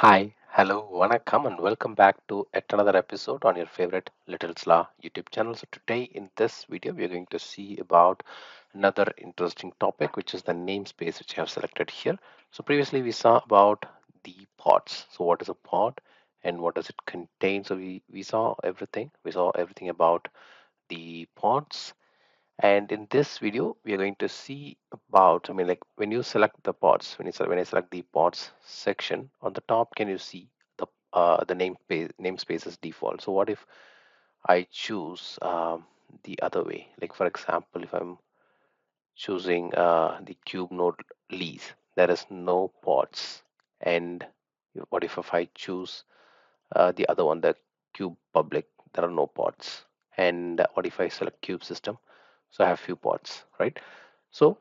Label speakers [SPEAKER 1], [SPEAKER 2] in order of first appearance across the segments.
[SPEAKER 1] Hi, hello, vanakkam, and welcome back to yet another episode on your favorite Little Sla YouTube channel. So today in this video, we are going to see about another interesting topic, which is the namespace, which I have selected here. So previously we saw about the pods. So what is a pod and what does it contain? So we saw everything. We saw everything about the pods, and in this video, we are going to see about, like when you select the pods, when I select the pods section on the top, can you see the namespace is default? So what if I choose the other way? Like for example, if I'm choosing the cube node lease, there is no pods. And what if I choose the other one, the cube public, there are no pods. And what if I select cube system? So I have few pods, right? So,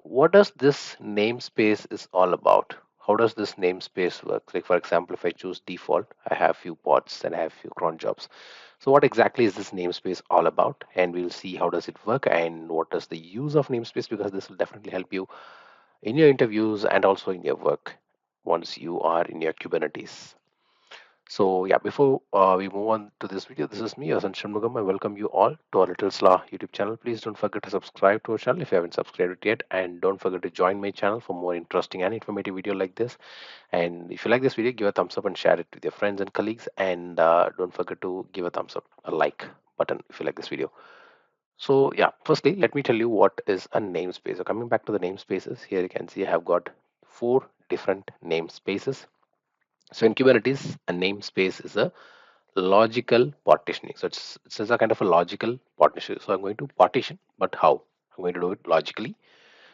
[SPEAKER 1] what does this namespace is all about? How does this namespace work? Like, for example, if I choose default, I have few pods and I have few cron jobs. So, what exactly is this namespace all about? And we'll see how does it work and what is the use of namespace, because this will definitely help you in your interviews and also in your work once you are in your Kubernetes. So yeah, before we move on to this video, this is me, Asan Shanmugam. I welcome you all to our Little Slaw YouTube channel. Please don't forget to subscribe to our channel if you haven't subscribed yet, and don't forget to join my channel for more interesting and informative video like this. And if you like this video, give a thumbs up and share it with your friends and colleagues. And don't forget to give a thumbs up, a like button if you like this video. So yeah, firstly, let me tell you what is a namespace. So coming back to the namespaces, here you can see I have got four different namespaces. So in Kubernetes, a namespace is a logical partitioning. So it's a kind of a logical partition. So I'm going to partition, but how? I'm going to do it logically.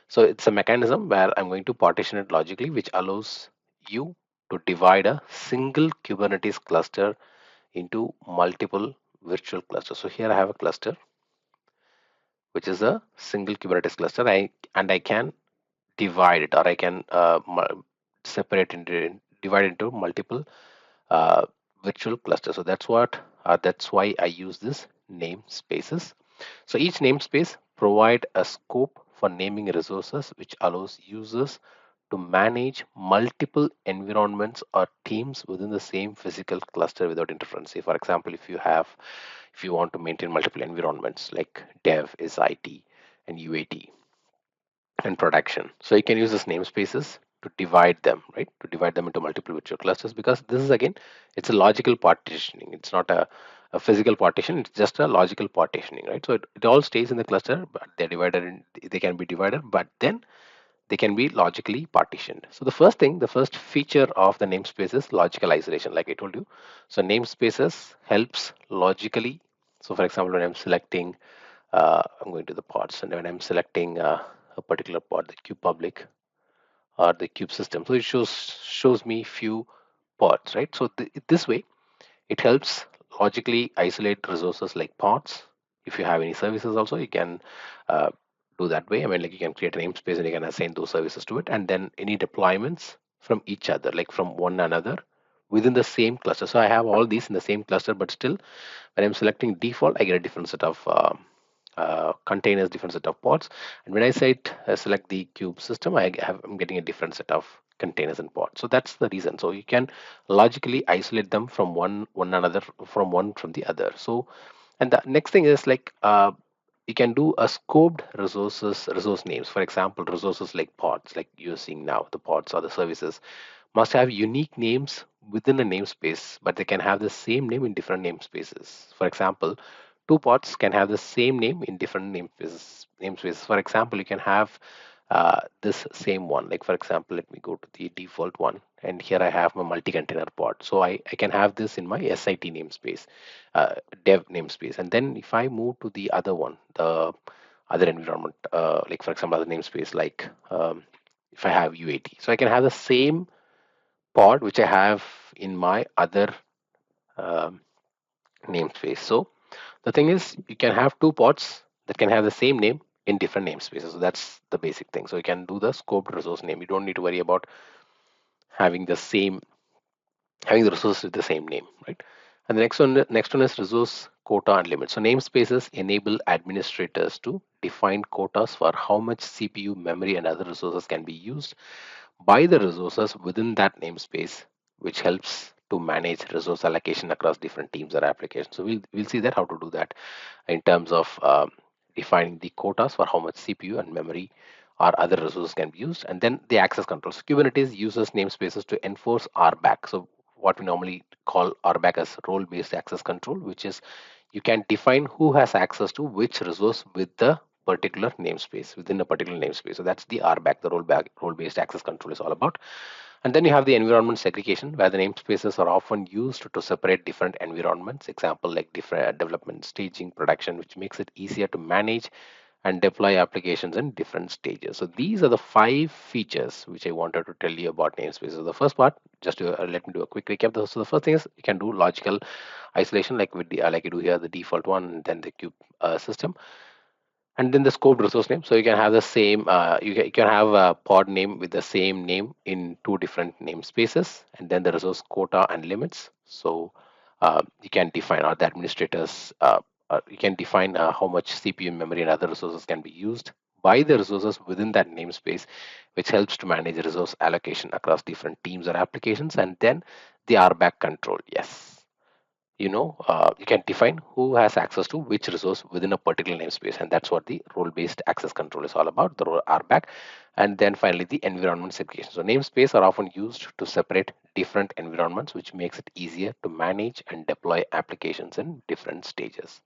[SPEAKER 1] So it's a mechanism where I'm going to partition it logically, which allows you to divide a single Kubernetes cluster into multiple virtual clusters. So here I have a cluster, which is a single Kubernetes cluster. I can divide it, or I can separate into divide into multiple uh, virtual cluster. So that's why I use this namespaces. So each namespace provide a scope for naming resources, which allows users to manage multiple environments or teams within the same physical cluster without interference. Say, for example, if you want to maintain multiple environments like dev is IT and UAT and production. So you can use this namespaces to divide them, right? To divide them into multiple virtual clusters, because this is again, it's a logical partitioning. It's not a physical partition. It's just a logical partitioning, right? So it all stays in the cluster, but they can be divided, but then they can be logically partitioned. So the first feature of the namespace is logical isolation, like I told you. So namespaces helps logically. So for example, when I'm selecting I'm going to the pods, and when I'm selecting a particular pod, the cube public or the cube system, so it shows me few pods, right? So this way, it helps logically isolate resources like pods. If you have any services, also you can uh, do that way. I mean, like you can create a namespace and you can assign those services to it, and then any deployments from each other, like from one another within the same cluster. So I have all these in the same cluster, but still when I'm selecting default, I get a different set of containers, different set of pods. And when I select the cube system, I'm getting a different set of containers and pods. So that's the reason. So you can logically isolate them from one another, from the other. So, and the next thing is like you can do a scoped resource names. For example, resources like pods, like you're seeing now, the pods or the services must have unique names within a namespace, but they can have the same name in different namespaces. For example, two pods can have the same name in different namespaces. For example, you can have this same one. Like for example, let me go to the default one, and here I have my multi-container pod. So I can have this in my SIT namespace, dev namespace. And then if I move to the other one, the other environment, like for example, other namespace, like if I have UAT, so I can have the same pod which I have in my other um, namespace. So the thing is, you can have two pods that can have the same name in different namespaces. So that's the basic thing. So you can do the scoped resource name. You don't need to worry about having the same having the resource with the same name, right? And the next one is resource quota and limit. So namespaces enable administrators to define quotas for how much CPU, memory, and other resources can be used by the resources within that namespace which helps to manage resource allocation across different teams or applications. So we'll see that how to do that in terms of defining the quotas for how much CPU and memory or other resources can be used, and then the access controls. Kubernetes uses namespaces to enforce RBAC. So what we normally call RBAC as role-based access control, which is you can define who has access to which resource with the particular namespace within a particular namespace. So that's the RBAC, the role-based access control is all about. And then you have the environment segregation, where the namespaces are often used to separate different environments. Example like different development, staging, production, which makes it easier to manage and deploy applications in different stages. So these are the 5 features which I wanted to tell you about namespaces. So the first part, just to let me do a quick recap. So the first thing is you can do logical isolation, like with the like you do here, the default one, and then the kube system, and then the scoped resource name. So you can have the same you can have a pod name with the same name in 2 different namespaces, and then the resource quota and limits. So you can define, or the administrators you can define how much CPU, memory, and other resources can be used by the resources within that namespace, which helps to manage resource allocation across different teams or applications. And then the RBAC control, yes, you can define who has access to which resource within a particular namespace, and that's what the role-based access control is all about, the role RBAC. And then finally, the environment segregation. So namespace are often used to separate different environments, which makes it easier to manage and deploy applications in different stages.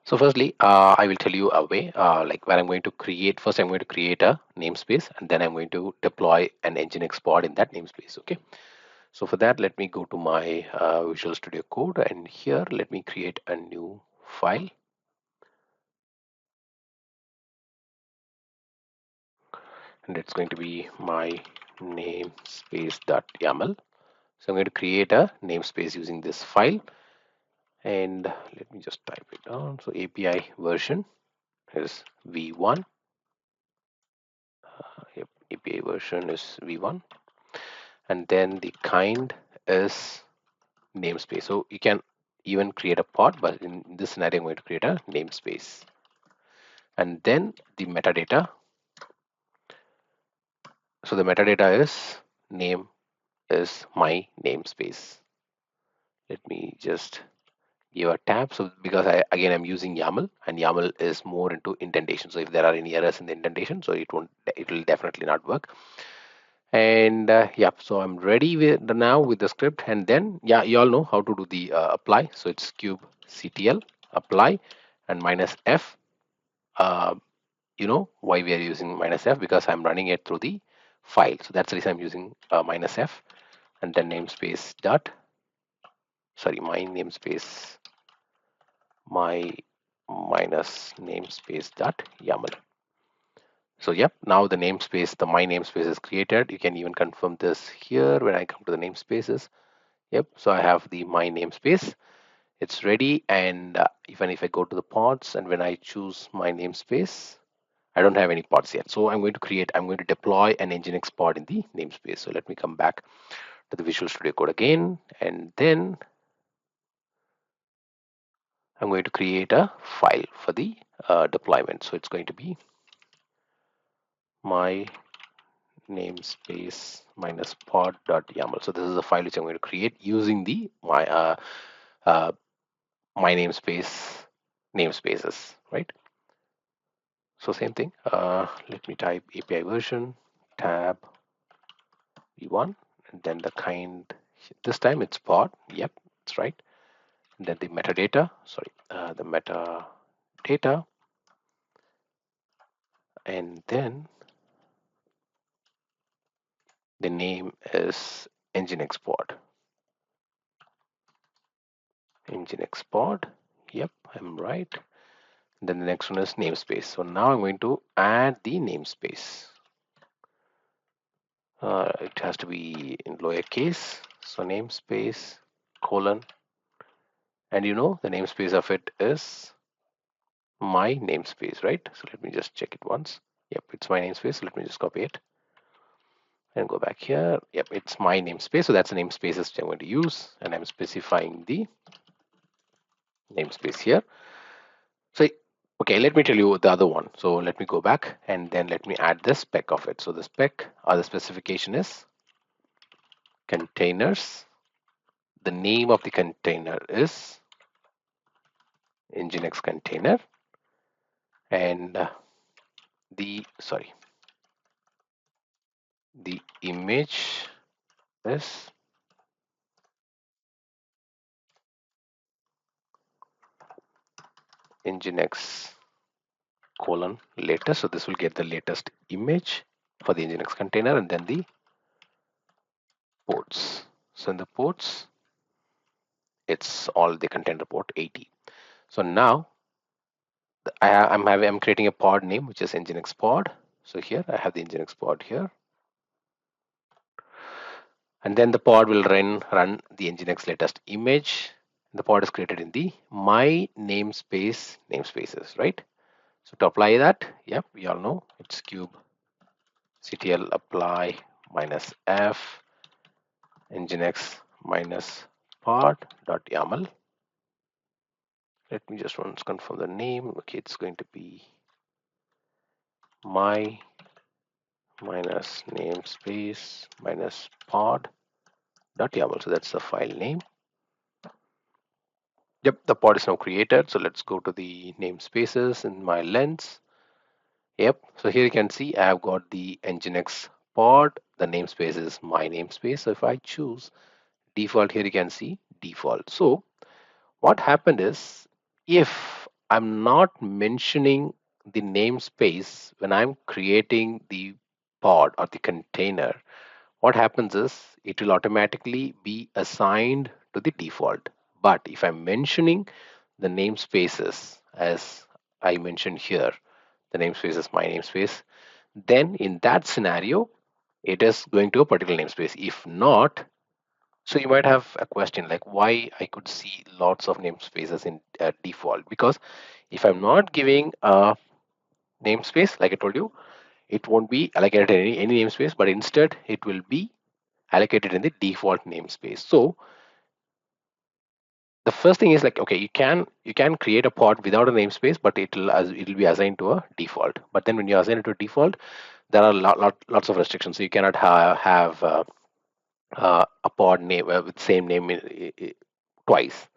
[SPEAKER 1] So firstly, I will tell you a way, like where I'm going to create. First, I'm going to create a namespace, and then I'm going to deploy an Nginx pod in that namespace. Okay. So for that, let me go to my Visual Studio Code, and here let me create a new file, and it's going to be my namespace.yaml. So I'm going to create a namespace using this file, and let me just type it down. So API version is v1. Yep, API version is v1, and then the kind is namespace. So you can even create a pod, but in this scenario, I'm going to create a namespace. And then the metadata. So the metadata is name is my namespace. Let me just give a tab. So because I'm using YAML, and YAML is more into indentation. So if there are any errors in the indentation, so it will definitely not work. And yeah, so I'm ready now with the script. And then yeah, you all know how to do the apply. So it's kubectl apply and -f. You know why we are using -f, because I'm running it through the file. So that's the reason I'm using -f, and then namespace dot, sorry, my minus namespace dot YAML. So yep, now the namespace, the my namespace is created. You can even confirm this here when I come to the namespaces. Yep, so I have the my namespace. It's ready, and even if I go to the pods, and when I choose my namespace, I don't have any pods yet. So I'm going to deploy an Nginx pod in the namespace. So let me come back to the Visual Studio Code again, and then I'm going to create a file for the deployment. So it's going to be my namespace minus pod.yaml. So this is a file which I'm going to create using the uh, my namespaces, right? So same thing. Let me type API version tab v1, and then the kind. This time it's pod. Yep, that's right. And then the metadata. Sorry, the metadata, and then the name is Nginx pod. Nginx pod. Yep, I'm right. Then the next one is namespace. So now I'm going to add the namespace. It has to be in lowercase. So namespace colon, and the namespace of it is my namespace, right? So let me just check it once. Yep, it's my namespace. So let me just copy it and go back here. Yep, it's my namespace. So that's the namespace that I'm going to use, and I'm specifying the namespace here. So okay, let me tell you the other one. So let me go back, and then let me add the spec of it. So the spec or the specification is containers. The name of the container is Nginx container, and the image is Nginx colon latest. So this will get the latest image for the Nginx container, and then the ports. So in the ports, it's all the container port 80. So now I'm creating a pod name which is Nginx pod. So here I have the Nginx pod here, and then the pod will run the Nginx latest image. The pod is created in the my namespaces, right? So to apply that, yep, we all know it's kubectl apply -f nginx -pod.yaml. Let me just once confirm the name. Okay, it's going to be my namespace pod.yaml. So that's the file name. Yep, the pod is now created. So let's go to the namespaces in my lens. Yep, so here you can see I have got the Nginx pod. The namespace is my namespace. So if I choose default, here you can see default. So what happened is, if I'm not mentioning the namespace when I'm creating the pod or the container, what happens is it will automatically be assigned to the default. But if I'm mentioning the namespaces as I mentioned here, the namespace is my namespace, then in that scenario, it is going to a particular namespace. If not, so you might have a question like why I could see lots of namespaces in default, because if I'm not giving a namespace, like I told you, it won't be allocated in any namespace, but instead it will be allocated in the default namespace. So the first thing is like, okay, you can create a pod without a namespace, but it'll be assigned to a default. But then when you assign it to a default, there are lots of restrictions. So you cannot have a pod name with same name twice.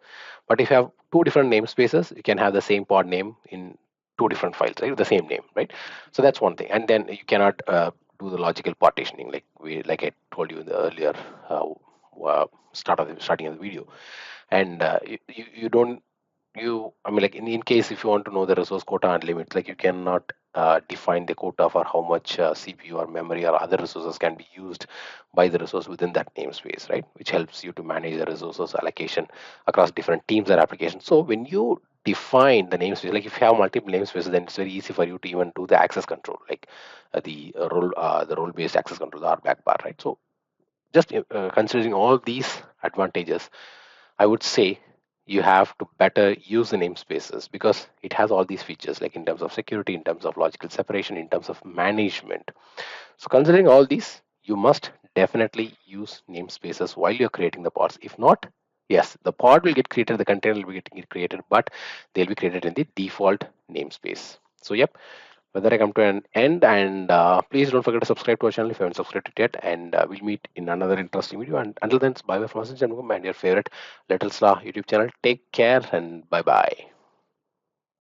[SPEAKER 1] But if you have two different namespaces, you can have the same pod name in two different files, right? The same name, right? So that's one thing. And then you cannot do the logical partitioning, like I told you in the earlier starting of the video. And you don't you I mean, like in case if you want to know the resource quota and limits, like you cannot define the quota for how much CPU or memory or other resources can be used by the resource within that namespace, right? Which helps you to manage the resources allocation across different teams and applications. So when you define the namespace, like if you have multiple namespaces, then it's very easy for you to even do the access control, like the role based access control, the RBAC bar, right? So just considering all these advantages, I would say you have to better use the namespaces because it has all these features, like in terms of security, in terms of logical separation, in terms of management. So considering all these, you must definitely use namespaces while you're creating the pods. If not, yes, the pod will get created, the container will be getting created, but they'll be created in the default namespace. So yep, whether I come to an end, and please don't forget to subscribe to our channel if you haven't subscribed it yet, and we'll meet in another interesting video. And until then, bye bye from us and your favorite Little Star YouTube channel. Take care and bye bye.